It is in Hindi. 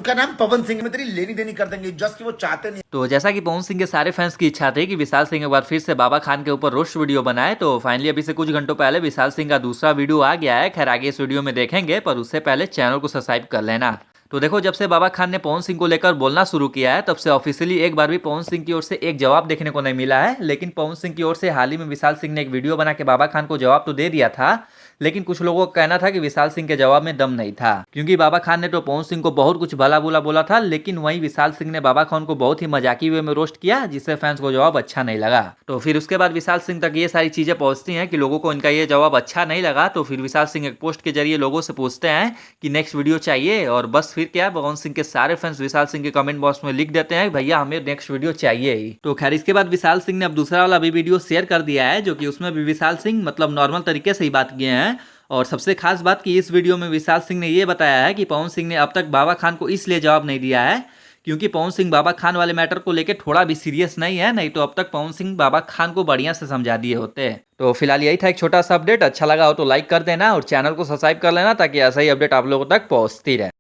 उनका नाम पवन सिंह में तेरी लेनी देनी कर देंगे जस्ट वो चाहते नहीं। तो जैसा कि पवन सिंह के सारे फैंस की इच्छा थी कि विशाल सिंह एक बार फिर से बाबा खान के ऊपर रोस्ट वीडियो बनाए, तो फाइनली अभी से कुछ घंटों पहले विशाल सिंह का दूसरा वीडियो आ गया है। खैर आगे इस वीडियो में देखेंगे, पर उससे पहले चैनल को सब्सक्राइब कर लेना। तो देखो, जब से बाबा खान ने पवन सिंह को लेकर बोलना शुरू किया है, तब से ऑफिशियली एक बार भी पवन सिंह की ओर से एक जवाब देखने को नहीं मिला है। लेकिन पवन सिंह की ओर से हाल ही में विशाल सिंह ने एक वीडियो बना के बाबा खान को जवाब तो दे दिया था, लेकिन कुछ लोगों का कहना था कि विशाल सिंह के जवाब में दम नहीं था, क्योंकि बाबा खान ने तो पवन सिंह को बहुत कुछ भला बुरा बोला था, लेकिन वहीं विशाल सिंह ने बाबा खान को बहुत ही मजाकी वे में रोस्ट किया, जिससे फैंस को जवाब अच्छा नहीं लगा। तो फिर उसके बाद विशाल सिंह तक ये सारी चीजें पहुंचती हैं कि लोगों को इनका ये जवाब अच्छा नहीं लगा। तो फिर विशाल सिंह एक पोस्ट के जरिए लोगों से पूछते हैं कि नेक्स्ट वीडियो चाहिए, और बस फिर क्या, पवन सिंह के सारे फैंस विशाल सिंह के कमेंट बॉक्स में लिख देते हैं भैया हमें नेक्स्ट वीडियो चाहिए ही। तो खैर इसके बाद विशाल सिंह ने अब दूसरा वाला भी वीडियो शेयर कर दिया है, जो कि उसमें भी विशाल सिंह मतलब नॉर्मल तरीके से ही बात किए हैं। और सबसे खास बात कि इस वीडियो में विशाल सिंह ने ये बताया है कि पवन सिंह ने अब तक बाबा खान को इसलिए जवाब नहीं दिया है क्योंकि पवन सिंह बाबा खान वाले मैटर को लेकर थोड़ा भी सीरियस नहीं है, नहीं तो अब तक पवन सिंह बाबा खान को बढ़िया से समझा दिए होते। तो फिलहाल यही था एक छोटा सा अपडेट। अच्छा लगा हो तो लाइक कर देना और चैनल को सब्सक्राइब कर लेना, ताकि ऐसा ही अपडेट आप लोगों तक पहुंचती रहे।